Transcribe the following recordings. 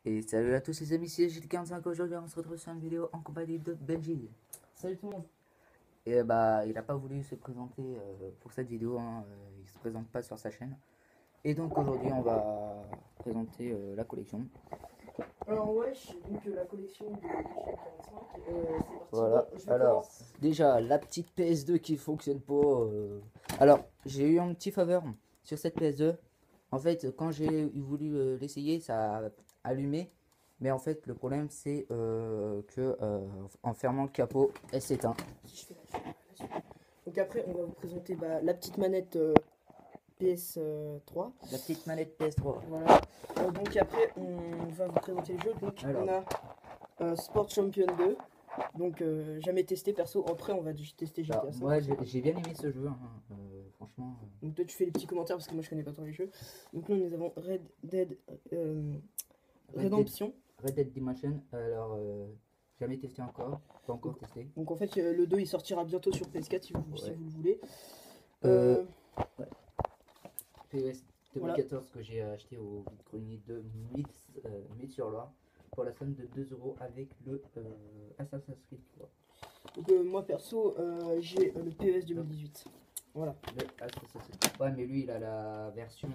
Et salut à tous les amis, c'est Gilles45. Aujourd'hui, on se retrouve sur une vidéo en compagnie de Benji. Salut tout le monde. Et bah, il n'a pas voulu se présenter pour cette vidéo, hein, il se présente pas sur sa chaîne. Et donc aujourd'hui, on va présenter la collection. Alors wesh, donc la collection de Gilles45, c'est parti. Voilà. Bon, je Alors, commence. déjà, la petite PS2 qui fonctionne pas. Alors, j'ai eu un petit faveur sur cette PS2. En fait, quand j'ai voulu l'essayer, ça a allumé. Mais en fait, le problème, c'est que en fermant le capot, elle s'éteint. Si je fais là-dessus. Donc après, on va vous présenter la petite manette PS3. La petite manette PS3. Voilà. Donc après, on va vous présenter le jeu. Donc Alors. on a Sport Champion 2. Donc jamais testé perso. Après, on va tester GTA Alors, 5. moi, j'ai bien aimé ce jeu, hein, franchement. Donc toi, tu fais les petits commentaires parce que moi, je connais pas trop les jeux. Donc là, nous avons Red Dead Redemption. Red Dead Redemption, alors jamais testé encore, pas encore testé. Donc en fait, le 2 il sortira bientôt sur PS4 si vous, si vous le voulez. Ouais. PS 2014 voilà. Que j'ai acheté au Vide-Grenier de Mythe sur Loire pour la somme de 2 € avec le Assassin's Creed 3. Donc moi perso, j'ai le PES 2018. Voilà. Ouais, mais lui il a la version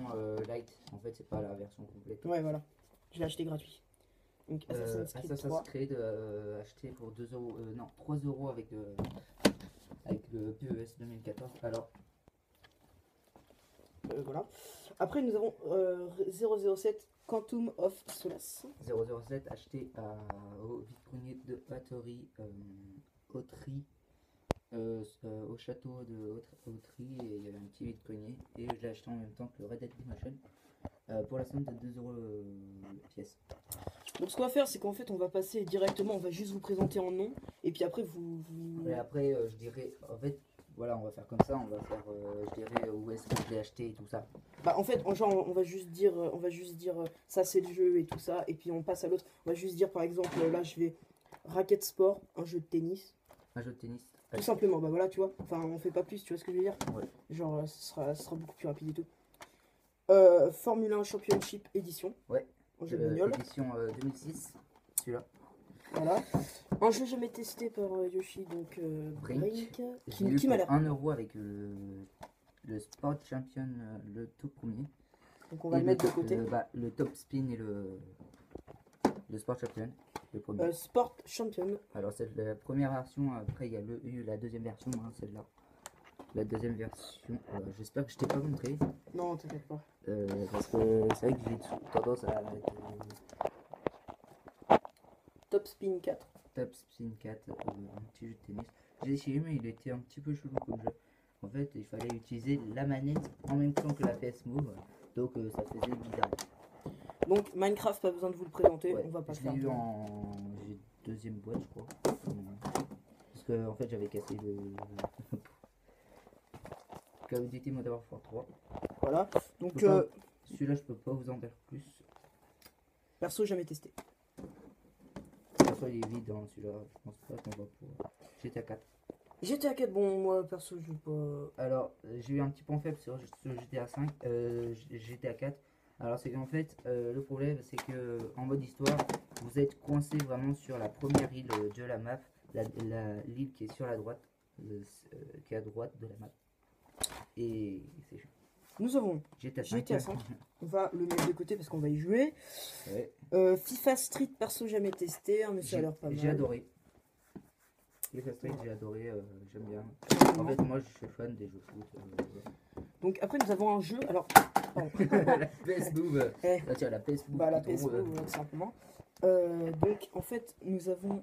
light, en fait c'est pas la version complète. Ouais, voilà. Je l'ai acheté gratuit. Donc Assassin's Creed acheté pour 2 €, non 3 € avec le PES 2014. Alors voilà. Après nous avons 007 Quantum of Solace. 007 acheté au vide-grenier de Battery Autry, au château de Autry, et il y avait un petit vide-grenier et je l'ai acheté en même temps que le Red Dead Redemption pour la somme de 2 € pièce. Donc ce qu'on va faire, c'est qu'en fait on va passer directement, on va juste vous présenter en nom et puis après Et après je dirais, en fait voilà, on va faire comme ça, on va faire je dirais où est-ce que je l'ai acheté et tout ça. Bah en fait genre on va juste dire ça c'est le jeu et tout ça, et puis on passe à l'autre. On va juste dire par exemple là je vais Racket Sport, un jeu de tennis. Un jeu de tennis. Tout simplement, bah voilà, tu vois. Enfin on fait pas plus, tu vois ce que je veux dire. Ouais. Genre ce sera beaucoup plus rapide et tout. Formule 1 Championship Edition. Ouais. Un jeu de bagnole. Édition 2006, celui-là. Voilà. Un jeu jamais testé par Yoshi, donc Brink. Qui m'a l'air. 1 € avec le Sport Champion, le tout premier. Donc on va le mettre de côté. Le Top Spin et le Sport Champion, le premier. Sport Champion. Alors c'est la première version, après il y a eu la deuxième version, hein, celle-là. La deuxième version, j'espère que je t'ai pas montré. Non, t'inquiète pas. Parce que c'est vrai que j'ai tendance à mettre Top Spin 4. Top Spin 4, un petit jeu de tennis. J'ai essayé, mais il était un petit peu chelou comme jeu. En fait, il fallait utiliser la manette en même temps que la PS Move, donc ça faisait bizarre. Donc Minecraft, pas besoin de vous le présenter, ouais, on va pas je faire. l'ai eu en deuxième boîte, je crois. Parce que en fait, j'avais cassé le Call of Duty Modern Warfare 3. Voilà. Donc celui-là, je peux pas vous en dire plus. Perso, jamais testé. Après, il est vide, hein, celui-là. Je pense pas qu'on va pour GTA 4. GTA 4, bon, moi perso, je veux pas. Alors, j'ai eu un petit point faible sur GTA 5, GTA 4. Alors, c'est qu'en fait, le problème, c'est que en mode histoire, vous êtes coincé vraiment sur la première île de la map, l'île qui est sur la droite, qui est à droite de la map. Et c'est chiant. Nous avons GTA 5. On va le mettre de côté parce qu'on va y jouer. Ouais. FIFA Street, perso, jamais testé, hein, mais ça a l'air pas mal. J'ai adoré. FIFA Street, j'ai adoré, j'aime bien. En fait, moi, je suis fan des jeux foot. Donc après, nous avons un jeu. Alors, la PS Move. La PS Move. Bah, la PS Move, tout simplement. Donc en fait nous avons,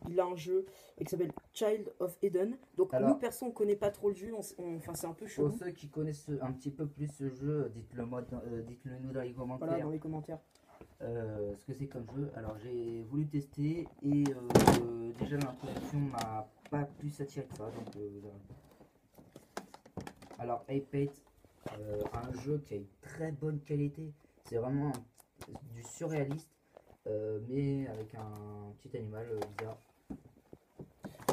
il a un jeu qui s'appelle Child of Eden. Donc alors, nous perso on connaît pas trop le jeu, enfin c'est un peu chaud. Pour ceux qui connaissent un petit peu plus ce jeu, dites-le nous dans les commentaires. Voilà, dans les commentaires. Ce que c'est comme jeu. Alors j'ai voulu tester et déjà l'introduction m'a pas plus attiré que ça. Donc, alors Ape 8, un jeu qui a une très bonne qualité. C'est vraiment du surréaliste. Mais avec un petit animal bizarre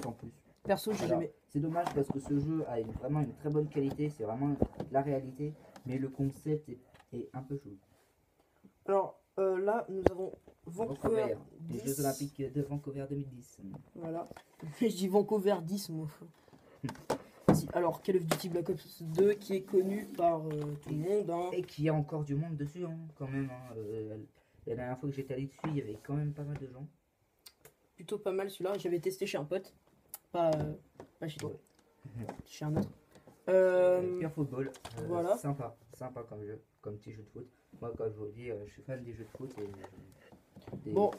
en plus. Perso, j'ai jamais. C'est dommage parce que ce jeu a vraiment une très bonne qualité, c'est vraiment la réalité, mais le concept est un peu chaud. Alors là, nous avons Vancouver les 10. Jeux Olympiques de Vancouver 2010. Voilà. Je dis Vancouver 10, moi. Alors, Call of Duty Black Ops 2 qui est connu par tout le monde. Hein. Et qui a encore du monde dessus, hein, quand même. Hein. La dernière fois que j'étais allé dessus, il y avait quand même pas mal de gens. Plutôt pas mal celui-là. J'avais testé chez un pote. Pas chez toi. Ouais. Chez un autre. Pure Football. Voilà. Sympa comme jeu, comme petit jeu de foot. Moi, comme je vous dis, je suis fan des jeux de foot. Bon.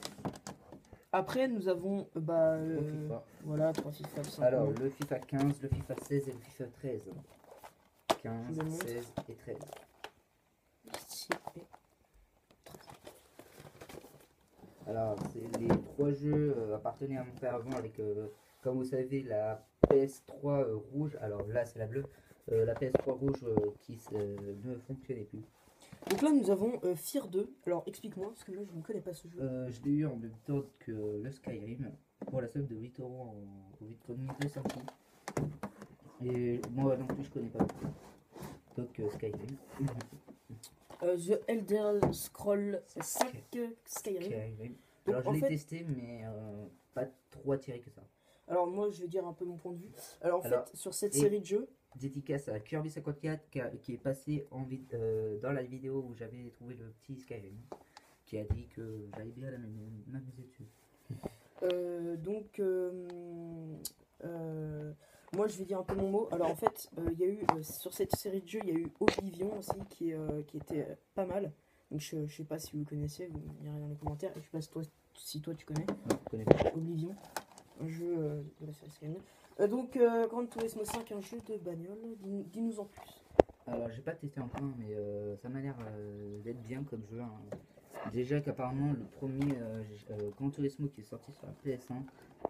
Après, nous avons FIFA. voilà, 3 FIFA. Tout Alors, le FIFA 15, le FIFA 16 et le FIFA 13. 15, 16 et 13. Alors, les 3 jeux appartenaient à mon père avant avec, comme vous savez, la PS3 rouge. Alors là, c'est la bleue. La PS3 rouge qui ne fonctionnait plus. Donc là, nous avons Fear 2. Alors, explique-moi, parce que là, je ne connais pas ce jeu. Je l'ai eu en même temps que le Skyrim, pour la somme de 8 euros au vide de sortie. Et moi non plus, je connais pas beaucoup. Donc Skyrim. The Elder Scroll 5 Skyrim. Donc, Alors, je l'ai testé, mais pas trop attiré que ça. Alors, moi, je vais dire un peu mon point de vue. Alors, en fait, sur cette série de jeux... Dédicace à Kirby54 qui est passé dans la vidéo où j'avais trouvé le petit Skyrim, qui a dit que j'allais bien m'amuser dessus. Moi je vais dire un peu mon mot. Alors en fait, il y a eu sur cette série de jeux, il y a eu Oblivion aussi qui était pas mal. Donc je sais pas si vous connaissez, vous me direz dans les commentaires. Et je sais pas si toi tu connais. Non, je connais pas. Oblivion, un jeu de la série Skyrim. Donc Gran Turismo 5, un jeu de bagnole. Dis-nous en plus. Alors j'ai pas testé encore, mais ça m'a l'air d'être bien comme jeu. Hein. Déjà qu'apparemment le premier Gran Turismo qui est sorti sur la PS1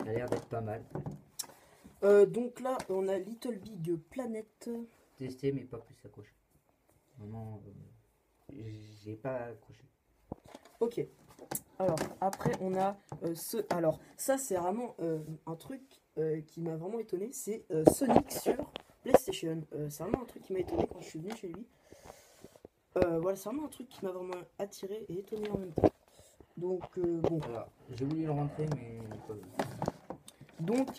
a l'air d'être pas mal. Donc là, on a Little Big Planet. Testé, mais pas plus accroché. Vraiment, j'ai pas accroché. Ok. Alors, après, on a Alors, ça, c'est vraiment un truc qui m'a vraiment étonné. C'est Sonic sur PlayStation. C'est vraiment un truc qui m'a étonné quand je suis venu chez lui. Voilà, c'est vraiment un truc qui m'a vraiment attiré et étonné en même temps. Donc, bon. Alors, j'ai voulu le rentrer, mais pas vu. Donc,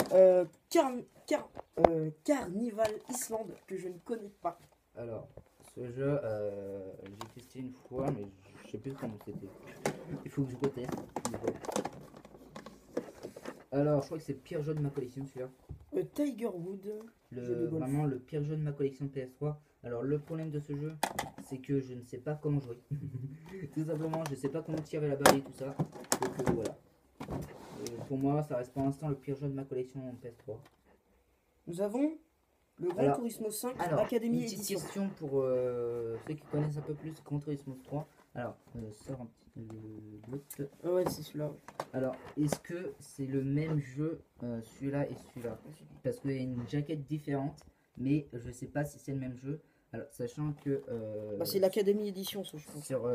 Carnival Island, que je ne connais pas. Alors, ce jeu, j'ai testé une fois, mais je sais plus comment c'était. Il faut que je reteste. Alors, je crois que c'est le pire jeu de ma collection, celui-là. Tiger Wood. Vraiment le pire jeu de ma collection PS3. Alors, le problème de ce jeu, c'est que je ne sais pas comment jouer. Tout simplement, je ne sais pas comment tirer la balle et tout ça. Donc, voilà. Pour moi, ça reste pour l'instant le pire jeu de ma collection en PS3. Nous avons le Gran Turismo 5 Academy une petite Edition. question pour ceux qui connaissent un peu plus Gran Turismo 3. Alors, sort un petit doute. Ouais, c'est celui-là. Ouais. Alors, est-ce que c'est le même jeu, celui-là et celui-là? Parce qu'il y a une jaquette différente, mais je sais pas si c'est le même jeu. Alors, sachant que... c'est l'Academy Edition, ça, je pense. Sur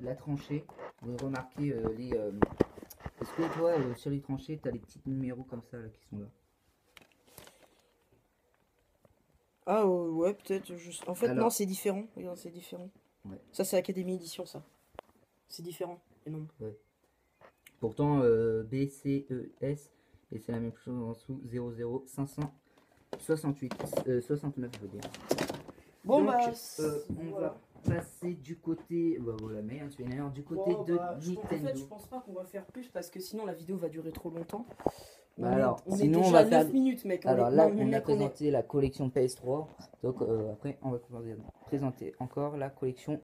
la tranchée, vous remarquez les... Est-ce que toi, sur les tranchées, tu as les petits numéros comme ça là, qui sont là? Ah ouais, peut-être. En fait, alors, non, c'est différent. Regarde, c'est différent. Ouais. Ça, c'est Academy Edition, ça. C'est différent. Et non. Ouais. Pourtant, B, C, E, S, et c'est la même chose en dessous, 00 568, 69, je veux dire. Bon, donc, on va passer du côté, voilà, mais du côté de Nintendo. En fait, je pense pas qu'on va faire plus parce que sinon la vidéo va durer trop longtemps. On est déjà on va à 9 minutes, mec. Alors là, on a présenté la collection PS3. Donc après, on va présenter encore la collection